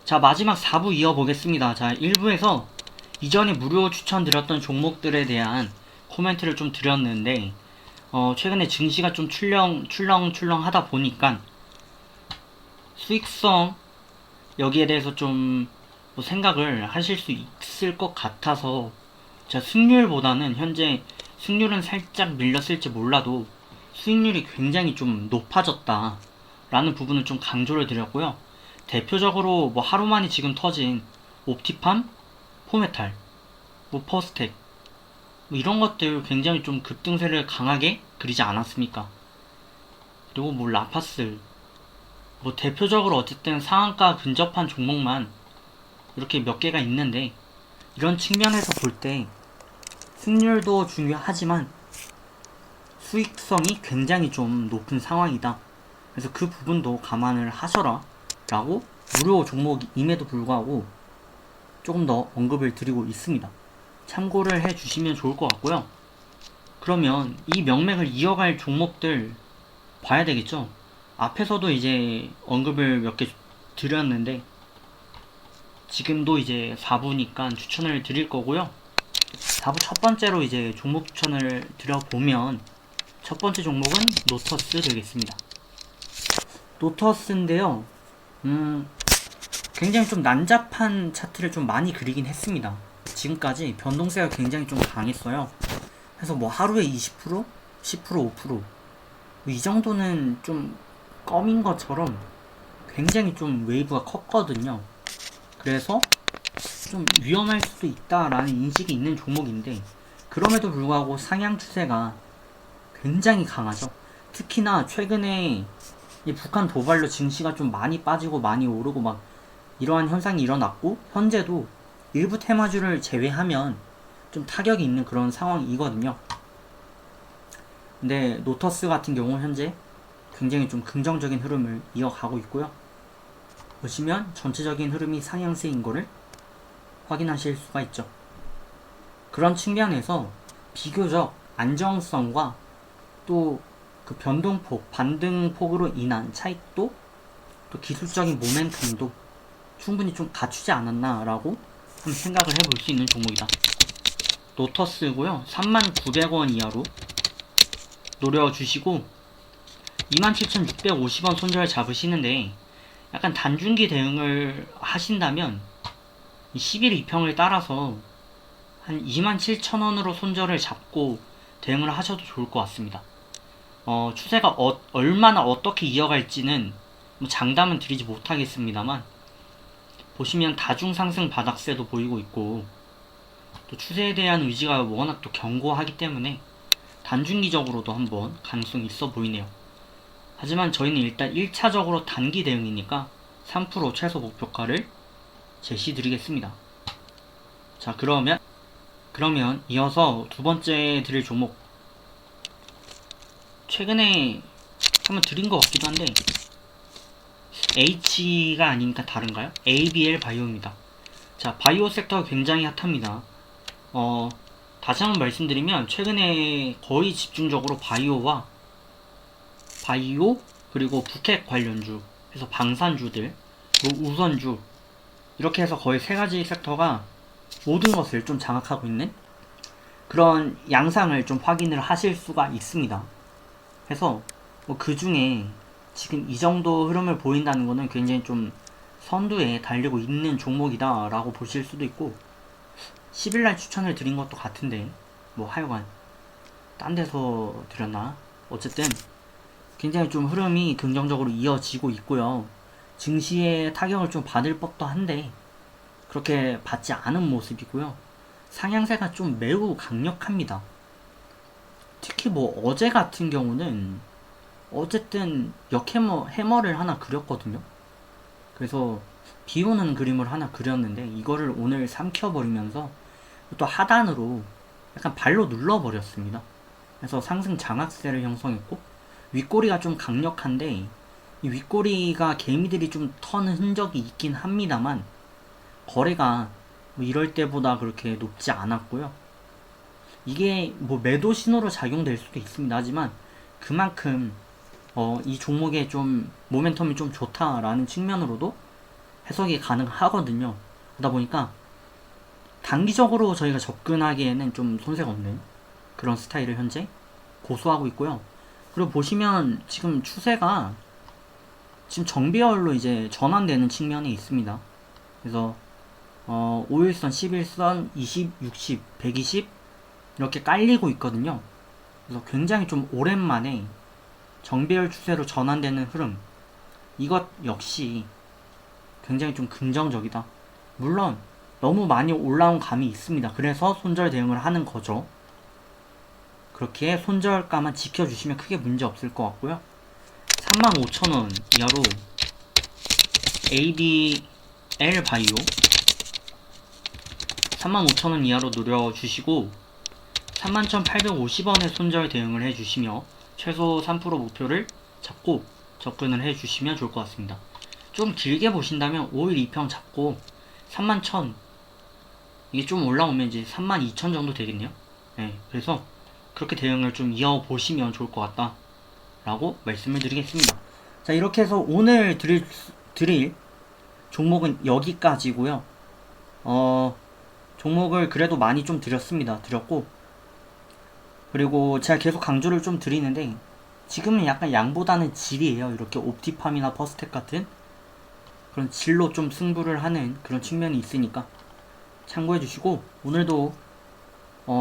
자, 마지막 4부 이어보겠습니다. 자, 1부에서 이전에 무료 추천드렸던 종목들에 대한 코멘트를 좀 드렸는데 최근에 증시가 좀 출렁출렁하다 보니까 수익성 여기에 대해서 좀 뭐 생각을 하실 수 있을 것 같아서 자, 승률보다는 현재 승률은 살짝 밀렸을지 몰라도 수익률이 굉장히 좀 높아졌다 라는 부분을 좀 강조를 드렸고요. 대표적으로 뭐 하루만에 지금 터진 옵티팜, 포메탈, 뭐 퍼스텍 뭐 이런 것들 굉장히 좀 급등세를 강하게 그리지 않았습니까? 그리고 뭐 라파스 뭐 대표적으로 어쨌든 상한가 근접한 종목만 이렇게 몇 개가 있는데 이런 측면에서 볼 때 승률도 중요하지만 수익성이 굉장히 좀 높은 상황이다. 그래서 그 부분도 감안을 하셔라 라고 무료 종목임에도 불구하고 조금 더 언급을 드리고 있습니다. 참고를 해 주시면 좋을 것 같고요. 그러면 이 명맥을 이어갈 종목들 봐야 되겠죠. 앞에서도 이제 언급을 몇 개 드렸는데 지금도 이제 4부니까 추천을 드릴 거고요. 4부 첫 번째로 이제 종목 추천을 드려보면 첫 번째 종목은 노터스 되겠습니다. 노터스인데요. 굉장히 좀 난잡한 차트를 좀 많이 그리긴 했습니다. 지금까지 변동세가 굉장히 좀 강했어요. 그래서 뭐 하루에 20%, 10%, 5%, 이 정도는 좀 껌인 것처럼 굉장히 좀 웨이브가 컸거든요. 그래서 좀 위험할 수도 있다라는 인식이 있는 종목인데 그럼에도 불구하고 상향 추세가 굉장히 강하죠. 특히나 최근에 이 북한 도발로 증시가 좀 많이 빠지고 많이 오르고 막 이러한 현상이 일어났고 현재도 일부 테마주를 제외하면 좀 타격이 있는 그런 상황이거든요. 근데 노터스 같은 경우 현재 굉장히 좀 긍정적인 흐름을 이어가고 있고요. 보시면 전체적인 흐름이 상향세인 거를 확인하실 수가 있죠. 그런 측면에서 비교적 안정성과 또 그 변동폭, 반등폭으로 인한 차익도 또 기술적인 모멘텀도 충분히 좀 갖추지 않았나라고 한번 생각을 해볼 수 있는 종목이다. 노터스고요. 39,900원 이하로 노려주시고 27,650원 손절 잡으시는데 약간 단중기 대응을 하신다면 10일 이평을 따라서 한 27,000원으로 손절을 잡고 대응을 하셔도 좋을 것 같습니다. 추세가 얼마나 어떻게 이어갈지는 뭐 장담은 드리지 못하겠습니다만 보시면 다중상승 바닥세도 보이고 있고 또 추세에 대한 의지가 워낙 또 견고하기 때문에 단중기적으로도 한번 가능성이 있어 보이네요. 하지만 저희는 일단 1차적으로 단기 대응이니까 3% 최소 목표가를 제시 드리겠습니다. 자, 그러면 이어서 두 번째 드릴 종목 최근에 한번 드린 것 같기도 한데 H가 아니니까 다른가요? ABL 바이오입니다. 자, 바이오 섹터가 굉장히 핫합니다. 다시 한번 말씀드리면 최근에 거의 집중적으로 바이오 그리고 북핵 관련주 그래서 방산주들 우선주 이렇게 해서 거의 세 가지 섹터가 모든 것을 좀 장악하고 있는 그런 양상을 좀 확인을 하실 수가 있습니다. 그래서 뭐 그 중에 지금 이 정도 흐름을 보인다는 것은 굉장히 좀 선두에 달리고 있는 종목이다 라고 보실 수도 있고 10일날 추천을 드린 것도 같은데 뭐 하여간 딴 데서 드렸나 어쨌든 굉장히 좀 흐름이 긍정적으로 이어지고 있고요. 증시에 타격을 좀 받을 법도 한데 그렇게 받지 않은 모습이고요. 상향세가 좀 매우 강력합니다. 특히 뭐 어제 같은 경우는 어쨌든 해머를 하나 그렸거든요. 그래서 비오는 그림을 하나 그렸는데 이거를 오늘 삼켜버리면서 또 하단으로 약간 발로 눌러버렸습니다. 그래서 상승 장악세를 형성했고 윗꼬리가 좀 강력한데 이 윗꼬리가 개미들이 좀 터는 흔적이 있긴 합니다만 거래가 뭐 이럴 때보다 그렇게 높지 않았고요. 이게 뭐 매도 신호로 작용될 수도 있습니다. 하지만 그만큼 이 종목에 좀 모멘텀이 좀 좋다라는 측면으로도 해석이 가능하거든요. 그러다 보니까 단기적으로 저희가 접근하기에는 좀 손색 없는 그런 스타일을 현재 고수하고 있고요. 그리고 보시면 지금 추세가 지금 정배열로 이제 전환되는 측면이 있습니다. 그래서 5일선, 11선, 20, 60, 120 이렇게 깔리고 있거든요. 그래서 굉장히 좀 오랜만에 정배열 추세로 전환되는 흐름, 이것 역시 굉장히 좀 긍정적이다. 물론 너무 많이 올라온 감이 있습니다. 그래서 손절 대응을 하는 거죠. 그렇게 손절가만 지켜주시면 크게 문제 없을 것 같고요. 35,000원 이하로 ADL 바이오 35,000원 이하로 노려주시고 31,850원에 손절 대응을 해주시며 최소 3% 목표를 잡고 접근을 해주시면 좋을 것 같습니다. 좀 길게 보신다면 5일 2평 잡고 31,000 이게 좀 올라오면 이제 32,000 정도 되겠네요. 네, 그래서 그렇게 대응을 좀 이어보시면 좋을 것 같다 라고 말씀을 드리겠습니다. 자, 이렇게 해서 오늘 드릴 종목은 여기까지고요. 종목을 그래도 많이 좀 드렸고, 그리고 제가 계속 강조를 좀 드리는데 지금은 약간 양보다는 질이에요. 이렇게 옵티팜이나 퍼스텍 같은 그런 질로 좀 승부를 하는 그런 측면이 있으니까 참고해 주시고, 오늘도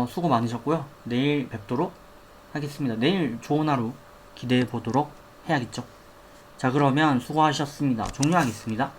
수고 많으셨고요. 내일 뵙도록 하겠습니다. 내일 좋은 하루 기대해 보도록 해야겠죠. 자, 그러면 수고하셨습니다. 종료하겠습니다.